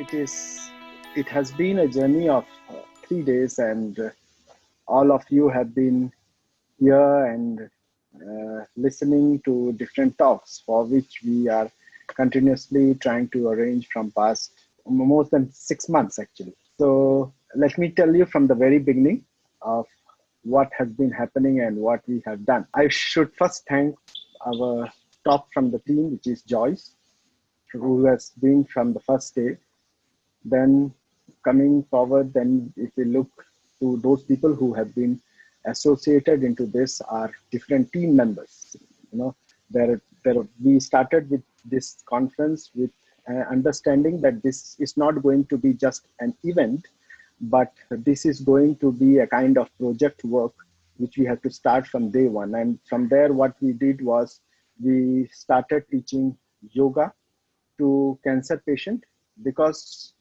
it is it has been a journey of 3 days, and all of you have been here and listening to different talks for which we are continuously trying to arrange from past more than 6 months actually. So let me tell you from the very beginning of what has been happening and what we have done. I should first thank our top from the team, which is Joyce, who has been from the first day. Then coming forward, then if we look to those people who have been associated into this are different team members. You know, we started with this conference with understanding that this is not going to be just an event, but this is going to be a kind of project work which we have to start from day one. And from there, what we did was we started teaching yoga to cancer patient, because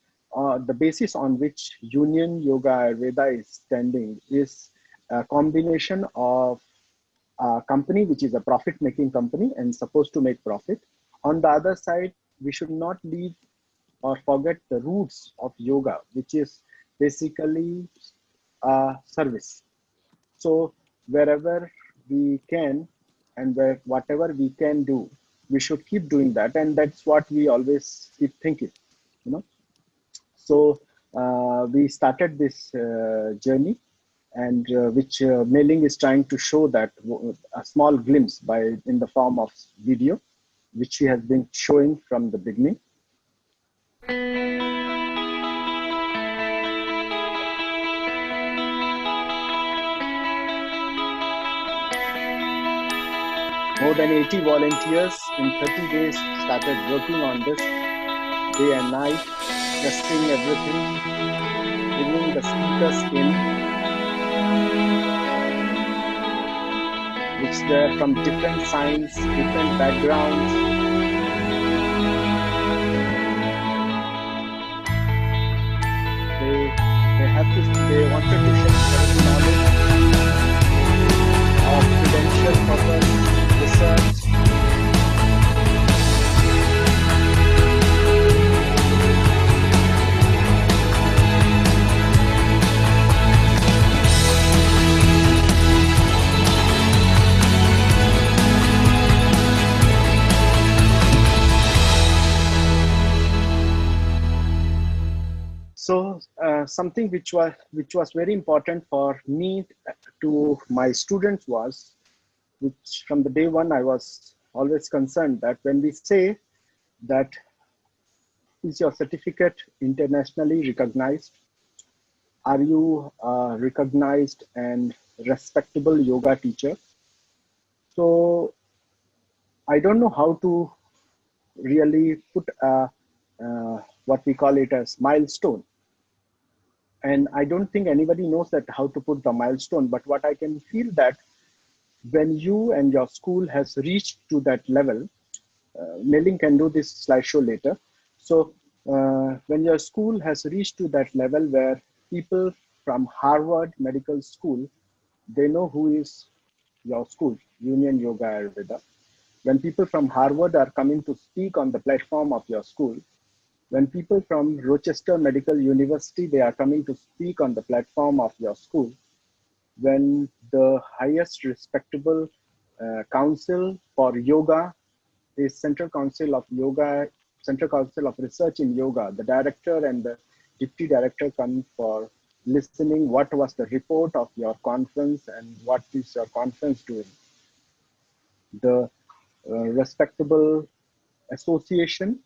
the basis on which Union Yoga Ayurveda is standing is a combination of a company which is a profit making company and supposed to make profit. On the other side, we should not leave or forget the roots of yoga, which is basically service. So wherever we can and whatever we can do, we should keep doing that, and that's what we always keep thinking. You know, so we started this journey, and which Mailing is trying to show that a small glimpse by in the form of video, which she has been showing from the beginning. More than 80 volunteers in 30 days started working on this day and night, testing everything, bringing the speakers in, which were from different science, different backgrounds. They wanted to share certain knowledge of credential purpose, research. So something which was very important for me to my students was, which from the day one I was always concerned that when we say that is your certificate internationally recognized, are you a recognized and respectable yoga teacher? So I don't know how to really put what we call it as milestone. And I don't think anybody knows that how to put the milestone, but what I can feel that when you and your school has reached to that level, Mailing can do this slideshow later. So when your school has reached to that level where people from Harvard Medical School, they know who is your school, Union Yoga Ayurveda. When people from Harvard are coming to speak on the platform of your school, when people from Rochester Medical University, they are coming to speak on the platform of your school, when the highest respectable council for yoga is Central Council of Yoga, Central Council of Research in Yoga, the director and the deputy director come for listening what was the report of your conference and what is your conference doing. The respectable association,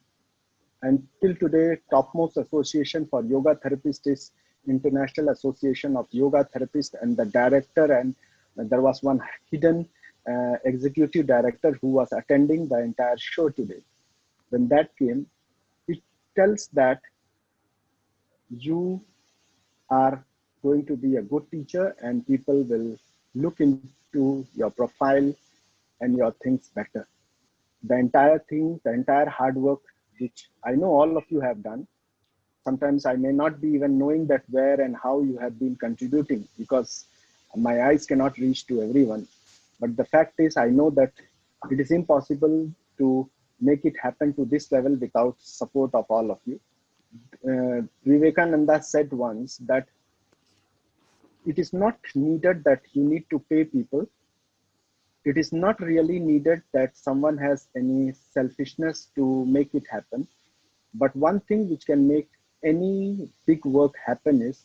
and till today, topmost association for yoga therapists is International Association of Yoga Therapists, and the director, and there was one hidden executive director who was attending the entire show today. When that came, it tells that you are going to be a good teacher and people will look into your profile and your things better. The entire thing, the entire hard work, which I know all of you have done. Sometimes I may not be even knowing that where and how you have been contributing, because my eyes cannot reach to everyone. But the fact is, I know that it is impossible to make it happen to this level without support of all of you. Vivekananda said once that it is not needed that you need to pay people. It is not really needed that someone has any selfishness to make it happen. But one thing which can make any big work happen is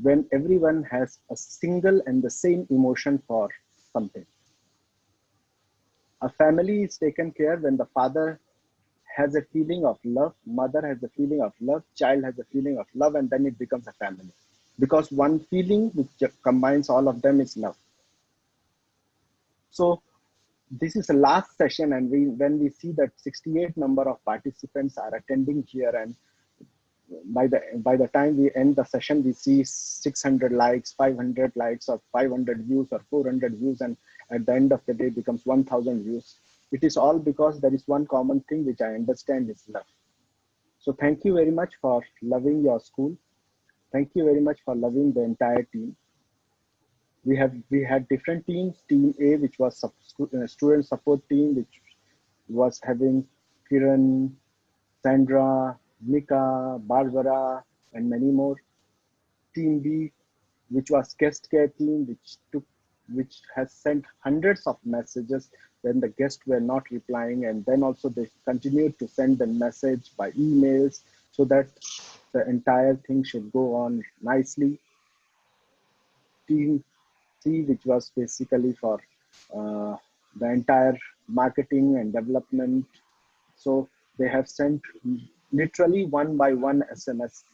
when everyone has a single and the same emotion for something. A family is taken care when the father has a feeling of love, mother has a feeling of love, child has a feeling of love, and then it becomes a family. Because one feeling which combines all of them is love. So this is the last session, and when we see that 68 number of participants are attending here, and by the time we end the session, we see 600 likes, 500 likes, or 500 views, or 400 views, and at the end of the day becomes 1,000 views. It is all because there is one common thing which I understand is love. So thank you very much for loving your school. Thank you very much for loving the entire team. We had different teams. Team A, which was student support team, which was having Kiran, Sandra, Nika, Barbara, and many more. Team B, which was guest care team, which has sent hundreds of messages when the guests were not replying, and then also they continued to send the message by emails so that the entire thing should go on nicely. Team C, which was basically for uh, the entire marketing and development. So they have sent literally one by one SMS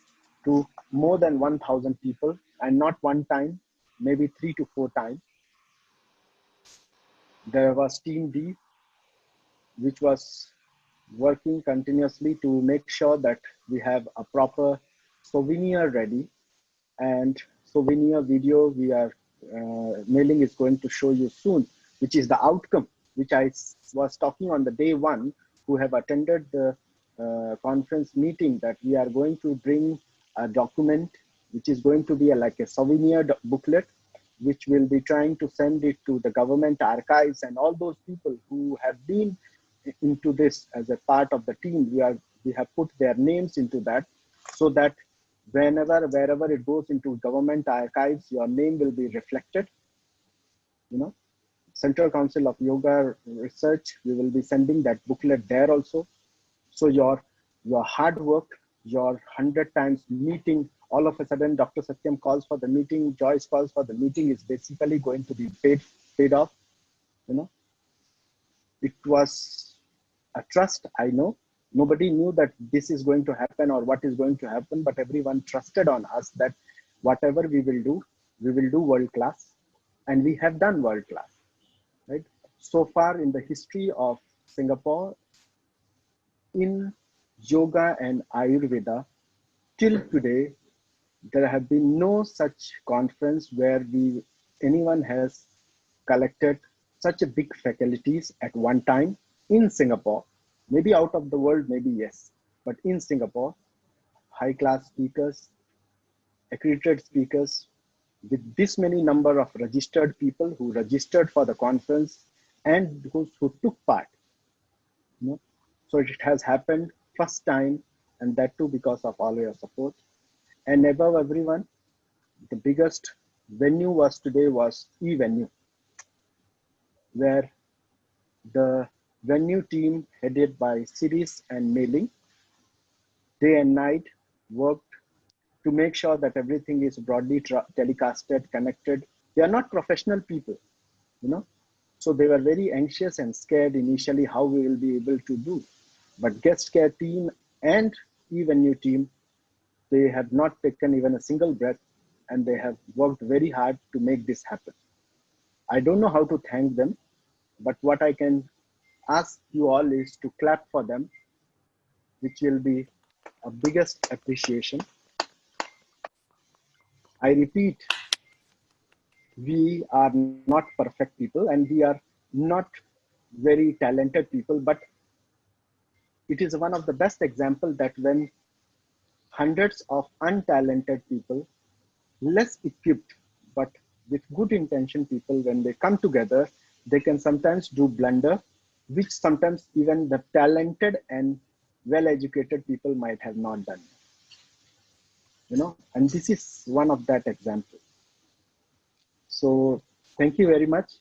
to more than 1,000 people, and not one time, maybe 3 to 4 times. There was Team D, which was working continuously to make sure that we have a proper souvenir ready, and souvenir video we are mailing is going to show you soon, which is the outcome which I was talking on the day one, who have attended the conference meeting, that we are going to bring a document which is going to be like a souvenir booklet, which will be trying to send it to the government archives, and all those people who have been into this as a part of the team. We have put their names into that, so that wherever it goes into government archives, your name will be reflected. You know, Central Council of Yoga Research, we will be sending that booklet there also. So your hard work, your 100 times meeting, all of a sudden Dr. Satyam calls for the meeting, Joyce calls for the meeting, is basically going to be paid off. You know, it was a trust. I know nobody knew that this is going to happen or what is going to happen, but everyone trusted on us that whatever we will do world class, and we have done world class, right? So far in the history of Singapore, in yoga and Ayurveda, till today, there have been no such conference where anyone has collected such a big faculties at one time in Singapore. Maybe out of the world, maybe yes, but in Singapore, high class speakers, accredited speakers, with this many number of registered people who registered for the conference and who took part. You know? So it has happened first time, and that too because of all your support. And above everyone, the biggest venue was e-venue, where the venue team headed by Siris and Mailing day and night worked to make sure that everything is broadly telecasted, connected. They are not professional people, you know, so they were very anxious and scared initially how we will be able to do. But guest care team and e-venue team, they have not taken even a single breath, and they have worked very hard to make this happen. I don't know how to thank them, but what I can ask you all is to clap for them, which will be a biggest appreciation. I repeat, we are not perfect people, and we are not very talented people, but it is one of the best examples that when hundreds of untalented people, less equipped, but with good intention people, when they come together, they can sometimes do blunder, which sometimes even the talented and well-educated people might have not done. and this is one of that example. So thank you very much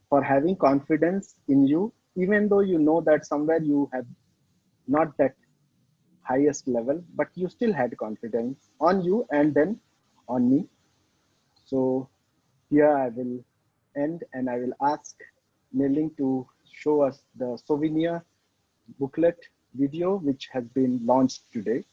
for having confidence in you, even though you know that somewhere you have not that highest level, but you still had confidence on you and then on me. So here I will end, and I will ask Mei-Ling to show us the souvenir booklet video which has been launched today.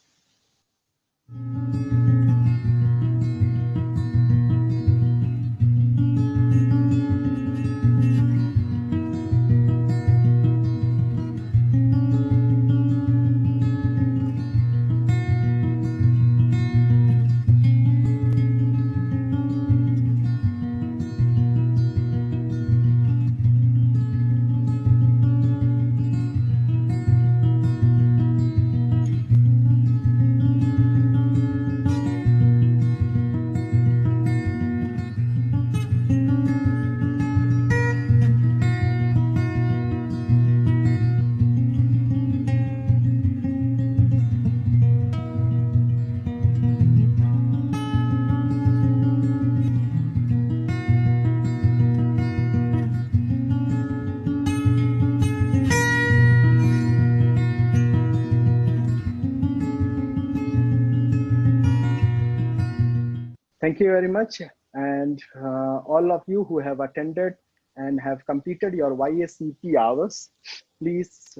Thank you very much. And all of you who have attended and have completed your YSEP hours, please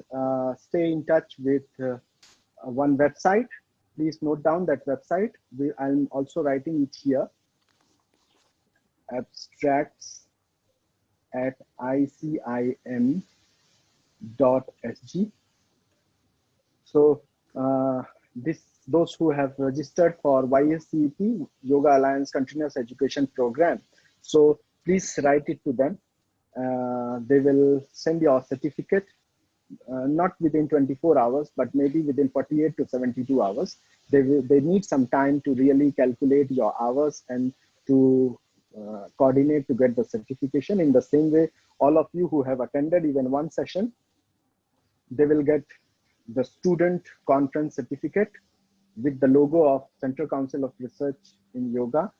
stay in touch with one website. Please note down that website. I'm also writing it here, abstracts@icim.sg. So those who have registered for YSCEP, Yoga Alliance Continuous Education Program, so please write it to them. They will send your certificate, not within 24 hours, but maybe within 48 to 72 hours. They need some time to really calculate your hours and to coordinate to get the certification. In the same way, all of you who have attended even one session, they will get the student conference certificate with the logo of Central Council of Research in Yoga.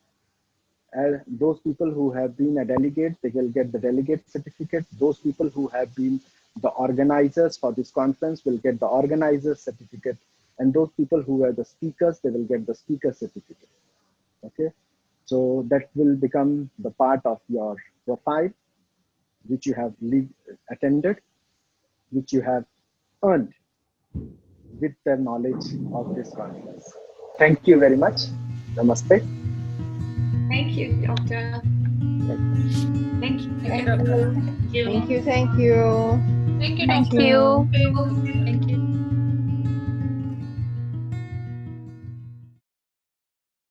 And those people who have been a delegate, they will get the delegate certificate. Those people who have been the organizers for this conference will get the organizer's certificate. And those people who are the speakers, they will get the speaker certificate. Okay, so that will become the part of your profile, which you have attended, which you have earned with the knowledge of this conference. Thank you very much. Namaste. Thank you, Doctor. Thank you. Thank you. Thank you. Thank you. Thank you. Thank you, Thank Doctor. you. Thank you.